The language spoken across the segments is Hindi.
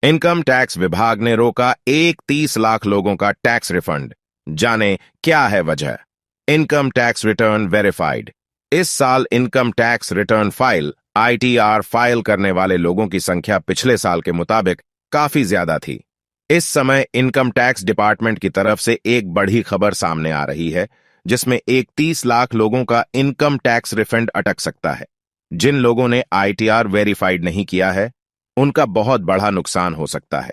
इनकम टैक्स विभाग ने रोका 30 लाख लोगों का टैक्स रिफंड। जाने क्या है वजह। Income tax return verified. इस साल income tax return file ITR file करने वाले लोगों की संख्या पिछले साल के मुताबिक काफी ज्यादा थी। इस समय इनकम टैक्स डिपार्टमेंट की तरफ से एक बड़ी खबर सामने आ रही है, जिसमें 31 लाख लोगों का इनकम टैक्स रिफंड अटक सकता है। जिन लोगों ने आईटीआर वेरीफाइड नहीं किया है, उनका बहुत बड़ा नुकसान हो सकता है।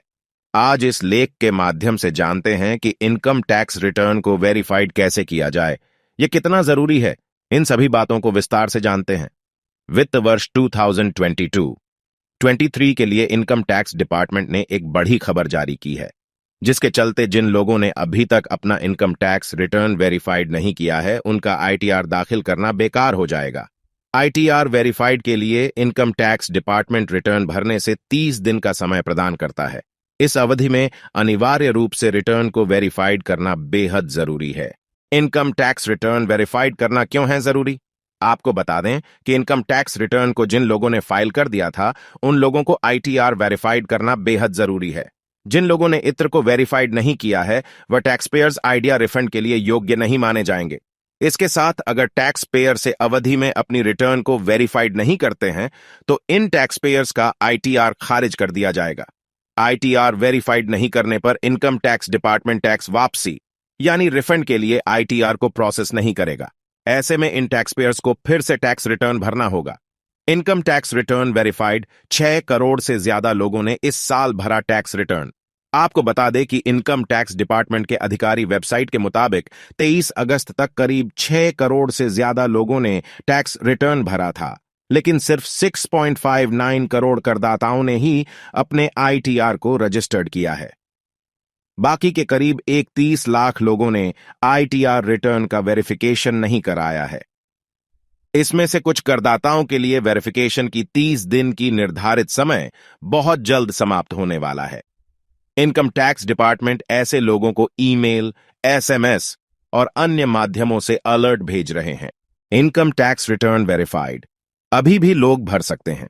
आज इस लेख के माध्यम से जानते हैं कि इनकम टैक्स रिटर्न को वेरीफाइड कैसे किया जाए, यह कितना जरूरी है। इन सभी बातों को विस्तार से जानते हैं। वित्त वर्ष 2022-23 के लिए इनकम टैक्स डिपार्टमेंट ने एक बड़ी खबर जारी की है, जिसके चलते जिन लोगों ने अभी तक अपना इनकम टैक्स रिटर्न वेरीफाइड नहीं किया है, उनका आईटीआर दाखिल करना बेकार हो जाएगा। आईटीआर वेरीफाइड के लिए इनकम टैक्स डिपार्टमेंट रिटर्न भरने से 30 दिन का समय प्रदान करता है। इस अवधि में अनिवार्य रूप से रिटर्न को वेरीफाइड करना बेहद जरूरी है। इनकम टैक्स रिटर्न वेरीफाइड करना क्यों है जरूरी? आपको बता दें कि इनकम टैक्स रिटर्न को जिन लोगों ने फाइल कर दिया था, उन लोगों को आईटीआर वेरीफाइड करना बेहद जरूरी है। जिन लोगों ने इत्र को वेरीफाइड नहीं किया है, वह टैक्स पेयर्स आइडिया रिफंड के लिए योग्य नहीं माने जाएंगे। इसके साथ अगर टैक्स पेयर से अवधि में अपनी रिटर्न को वेरीफाइड नहीं करते हैं, तो इन टैक्स पेयर्स का आईटीआर खारिज कर दिया जाएगा। आईटीआर वेरीफाइड नहीं करने पर इनकम टैक्स डिपार्टमेंट टैक्स वापसी यानी रिफंड के लिए आईटीआर को प्रोसेस नहीं करेगा। ऐसे में इन टैक्स पेयर्स को फिर से टैक्स रिटर्न भरना होगा। Income tax return verified 6 crore से ज्यादा लोगों ने इस साल भरा टैक्स रिटर्न। आपको बता दें कि इनकम टैक्स डिपार्टमेंट के अधिकारी वेबसाइट के मुताबिक 23 अगस्त तक करीब 6 करोड़ से ज्यादा लोगों ने टैक्स रिटर्न भरा था, लेकिन सिर्फ 6.59 करोड़ करदाताओं ने ही अपने आईटीआर को रजिस्टर्ड किया है। बाकी के करीब 31 लाख लोगों ने आईटीआर रिटर्न का वेरिफिकेशन नहीं कराया है। इसमें से कुछ करदाताओं के लिए वेरिफिकेशन की 30 दिन की निर्धारित समय बहुत जल्द समाप्त होने वाला है। इनकम टैक्स डिपार्टमेंट ऐसे लोगों को ईमेल, एसएमएस और अन्य माध्यमों से अलर्ट भेज रहे हैं। इनकम टैक्स रिटर्न वेरीफाइड अभी भी लोग भर सकते हैं।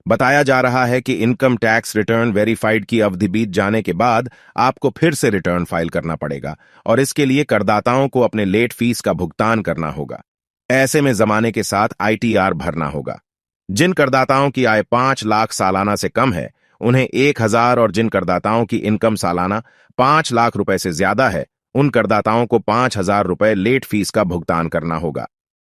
बताया जा रहा है कि इनकम टैक्स रिटर्न वेरीफाइड की अवधि बीत जाने के बाद आपको फिर से रिटर्न फाइल करना पड़ेगा और इसके लिए करदाताओं को अपने लेट फीस का भुगतान करना होगा। ऐसे में जमाने के साथ आईटीआर भरना होगा। जिन करदाताओं की आय 5 लाख सालाना से कम है, उन्हें 1000 और जिन करदाताओं की इनकम सालाना 5 लाख रुपए से ज्यादा है, उन करदाताओं को 5000 रुपए लेट फीस का भुगतान करना होगा।